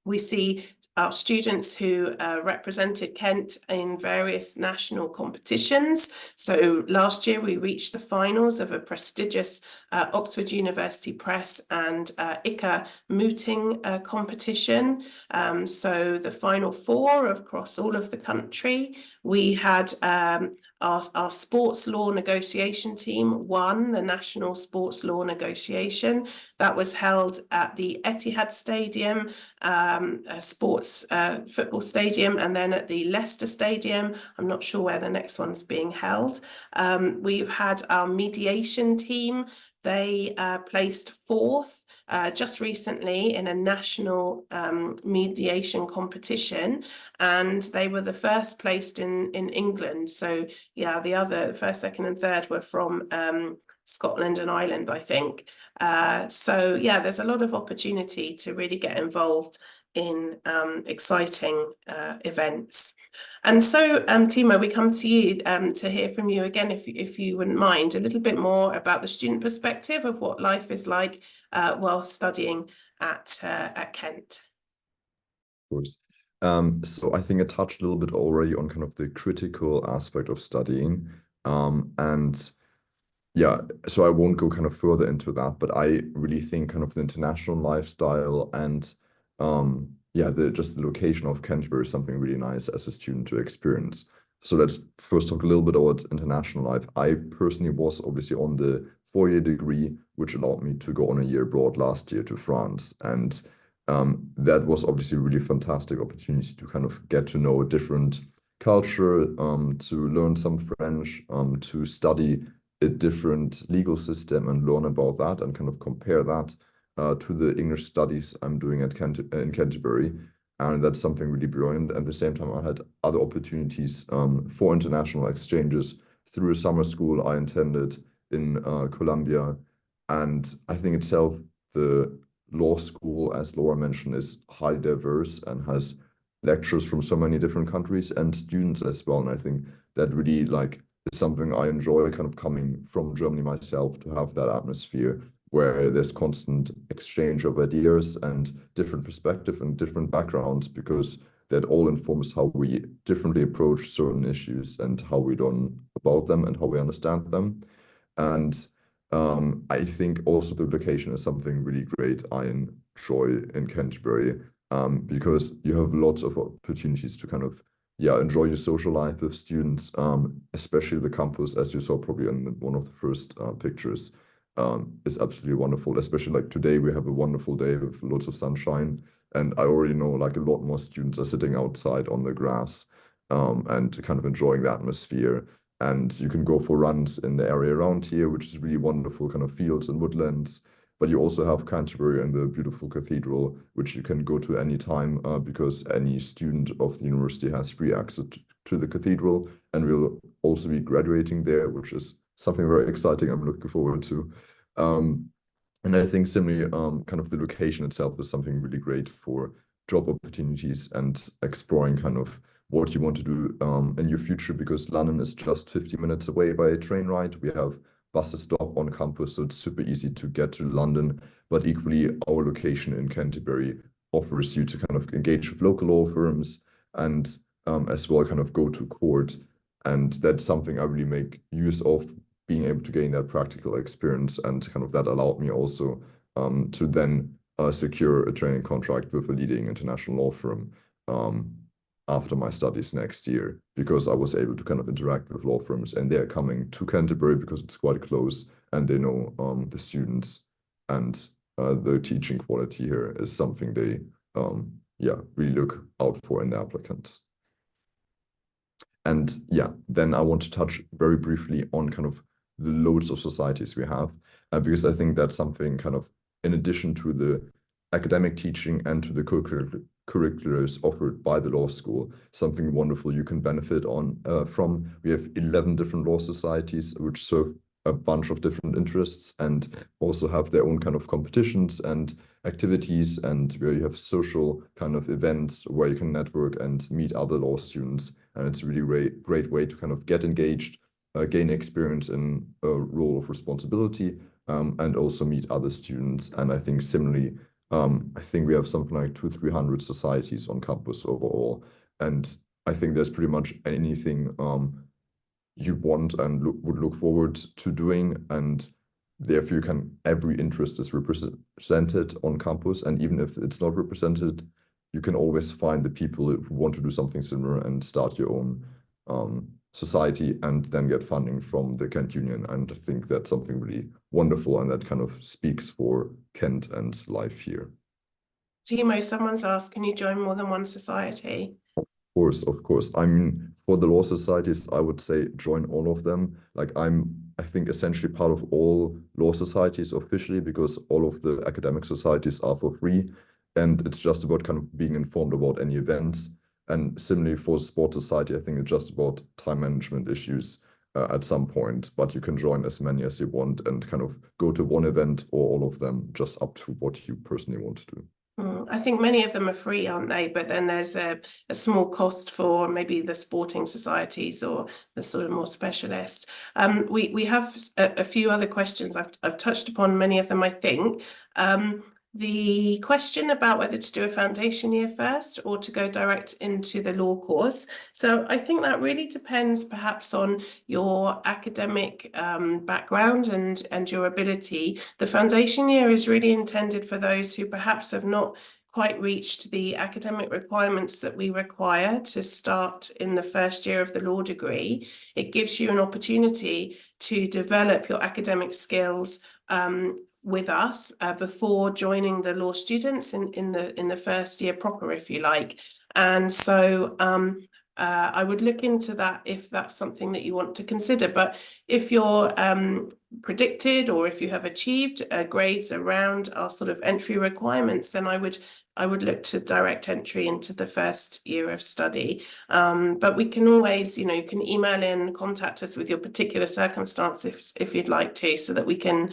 Speaker 2: We see our students who represented Kent in various national competitions. So last year we reached the finals of a prestigious Oxford University Press and ICA mooting competition. So the final 4 across all of the country. We had our sports law negotiation team won the National Sports Law Negotiation. That was held at the Etihad Stadium, sports football stadium, and then at the Leicester Stadium. I'm not sure where the next one's being held. We've had our mediation team. They placed 4th just recently in a national mediation competition, and they were the first placed in England. So yeah, the other 1st, 2nd and 3rd were from Scotland and Ireland, I think. So yeah, there's a lot of opportunity to really get involved in exciting events. And so, Timo, we come to you to hear from you again, if you wouldn't mind, a little bit more about the student perspective of what life is like while studying at Kent.
Speaker 3: Of course. So I think I touched a little bit already on kind of the critical aspect of studying. And yeah, so I won't go kind of further into that, but I really think kind of the international lifestyle and yeah, just the location of Canterbury is something really nice as a student to experience. So let's first talk a little bit about international life. I personally was obviously on the 4-year degree, which allowed me to go on a year abroad last year to France. And that was obviously a really fantastic opportunity to kind of get to know a different culture, to learn some French, to study a different legal system and learn about that and kind of compare that to the English studies I'm doing at in Canterbury. And that's something really brilliant. At the same time, I had other opportunities for international exchanges through a summer school I attended in Colombia. And I think itself, the law school, as Laura mentioned, is highly diverse and has lecturers from so many different countries and students as well. And I think that really is something I enjoy, kind of coming from Germany myself, to have that atmosphere where there's constant exchange of ideas and different perspective and different backgrounds, because that all informs how we differently approach certain issues and how we learn about them and how we understand them. And I think also the location is something really great I enjoy in Canterbury, because you have lots of opportunities to kind of enjoy your social life with students, especially the campus, as you saw probably in one of the first pictures, is absolutely wonderful. Especially like today, we have a wonderful day with lots of sunshine, and I already know like a lot more students are sitting outside on the grass, and kind of enjoying the atmosphere. And you can go for runs in the area around here, which is really wonderful, kind of fields and woodlands. But you also have Canterbury and the beautiful cathedral, which you can go to any time, because any student of the university has free access to the cathedral, and we'll also be graduating there, which is something very exciting I'm looking forward to. And I think similarly, kind of the location itself is something really great for job opportunities and exploring kind of what you want to do in your future, because London is just 50 minutes away by a train ride. We have buses stop on campus, so it's super easy to get to London. But equally, our location in Canterbury offers you to kind of engage with local law firms and as well kind of go to court. And that's something I really make use of, being able to gain that practical experience, and kind of that allowed me also to then secure a training contract with a leading international law firm after my studies next year, because I was able to kind of interact with law firms, and they're coming to Canterbury because it's quite close, and they know the students, and the teaching quality here is something they really look out for in the applicants. And then I want to touch very briefly on kind of the loads of societies we have, because I think that's something kind of, in addition to the academic teaching and to the curriculars offered by the law school, something wonderful you can benefit from. We have 11 different law societies which serve a bunch of different interests and also have their own kind of competitions and activities, and where you have social kind of events where you can network and meet other law students. And it's a really great way to kind of get engaged, gain experience in a role of responsibility, and also meet other students. And I think similarly, I think we have something like 200-300 societies on campus overall. And I think there's pretty much anything you want and would look forward to doing. And therefore, every interest is represented on campus. And even if it's not represented, you can always find the people who want to do something similar and start your own society, and then get funding from the Kent Union. And I think that's something really wonderful, and that kind of speaks for Kent and life here.
Speaker 2: Timo, someone's asked, can you join more than one society?
Speaker 3: Of course. I mean, for the law societies, I would say join all of them. Like I think essentially part of all law societies officially, because all of the academic societies are for free. And it's just about kind of being informed about any events. And similarly for sports society, I think it's just about time management issues at some point, but you can join as many as you want and kind of go to one event or all of them, just up to what you personally want to do.
Speaker 2: I think many of them are free, aren't they? But then there's a small cost for maybe the sporting societies or the sort of more specialist. We have a few other questions. I've touched upon many of them, I think. The question about whether to do a foundation year first or to go direct into the law course. So I think that really depends perhaps on your academic background and your ability. The foundation year is really intended for those who perhaps have not quite reached the academic requirements that we require to start in the first year of the law degree. It gives you an opportunity to develop your academic skills with us before joining the law students in the first year proper, if you like. And so I would look into that if that's something that you want to consider. But if you're predicted, or if you have achieved grades around our sort of entry requirements, then I would look to direct entry into the first year of study. But we can always, you can email in, contact us with your particular circumstance if you'd like to, so that we can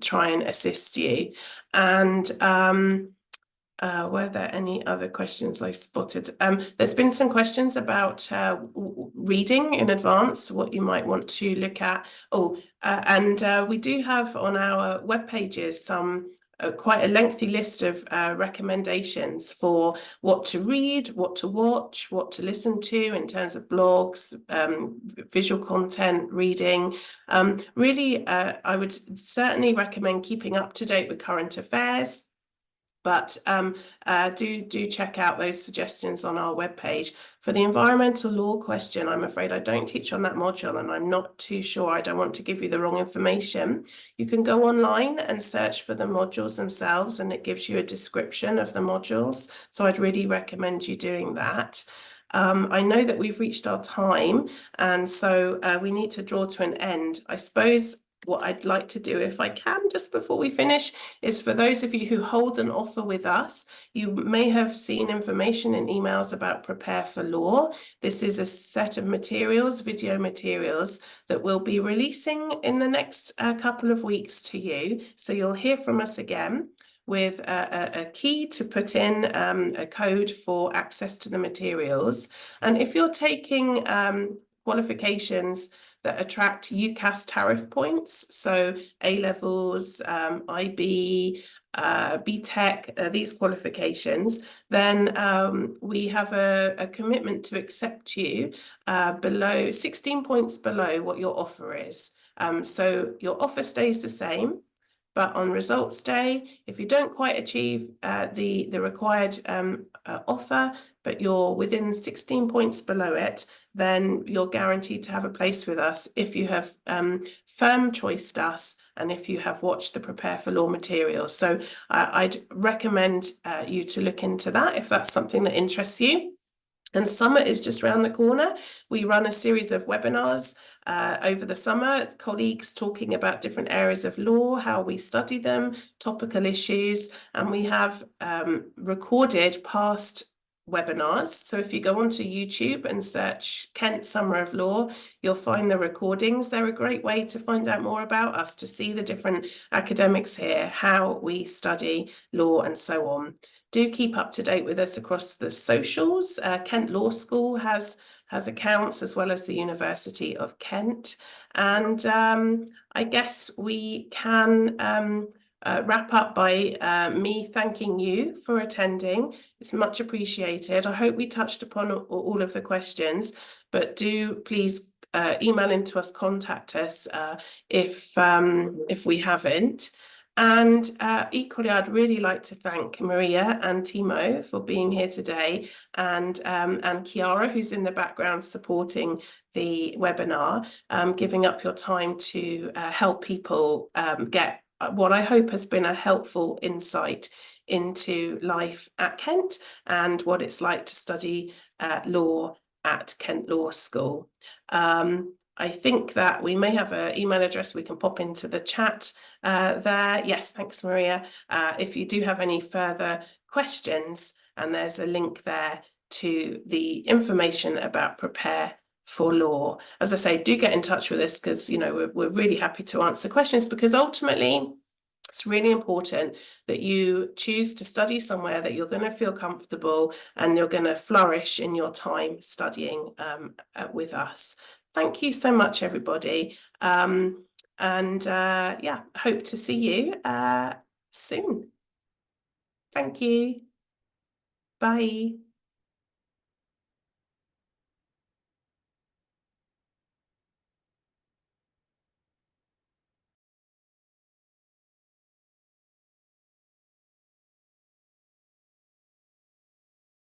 Speaker 2: try and assist you. And were there any other questions I spotted? There's been some questions about reading in advance, what you might want to look at. And we do have on our web pages some quite a lengthy list of recommendations for what to read, what to watch, what to listen to in terms of blogs, visual content, reading. Really, I would certainly recommend keeping up to date with current affairs. But do check out those suggestions on our webpage. For the environmental law question, I'm afraid I don't teach on that module, and I'm not too sure. I don't want to give you the wrong information. You can go online and search for the modules themselves, and it gives you a description of the modules. So I'd really recommend you doing that. I know that we've reached our time, and so we need to draw to an end. I suppose what I'd like to do, if I can, just before we finish, is for those of you who hold an offer with us, you may have seen information in emails about Prepare for Law. This is a set of materials, video materials, that we'll be releasing in the next couple of weeks to you. So you'll hear from us again with a key to put in, a code for access to the materials. And if you're taking qualifications that attract UCAS tariff points, so A-levels, IB, BTEC, these qualifications, then we have a commitment to accept you below 16 points below what your offer is. So your offer stays the same, but on results day, if you don't quite achieve the required offer, but you're within 16 points below it, then you're guaranteed to have a place with us if you have firm choiced us and if you have watched the Prepare for Law materials. So I'd recommend you to look into that if that's something that interests you. And summer is just around the corner. We run a series of webinars over the summer, colleagues talking about different areas of law, how we study them, topical issues, and we have recorded past webinars. So if you go onto YouTube and search Kent Summer of Law, you'll find the recordings. They're a great way to find out more about us, to see the different academics here, how we study law and so on. Do keep up to date with us across the socials. Kent Law School has accounts, as well as the University of Kent. And I guess we can wrap up by me thanking you for attending. It's much appreciated. I hope we touched upon all of the questions, but do please email into us, contact us if we haven't. And equally, I'd really like to thank Maria and Timo for being here today, and Chiara, who's in the background supporting the webinar, giving up your time to help people get what I hope has been a helpful insight into life at Kent and what it's like to study law at Kent Law School. I think that we may have an email address we can pop into the chat there. Yes, thanks, Maria. If you do have any further questions, and there's a link there to the information about Prepare for Law. As I say, do get in touch with us, because we're really happy to answer questions, because ultimately it's really important that you choose to study somewhere that you're going to feel comfortable and you're going to flourish in your time studying with us. Thank you so much, everybody. Yeah, hope to see you soon. Thank you. Bye.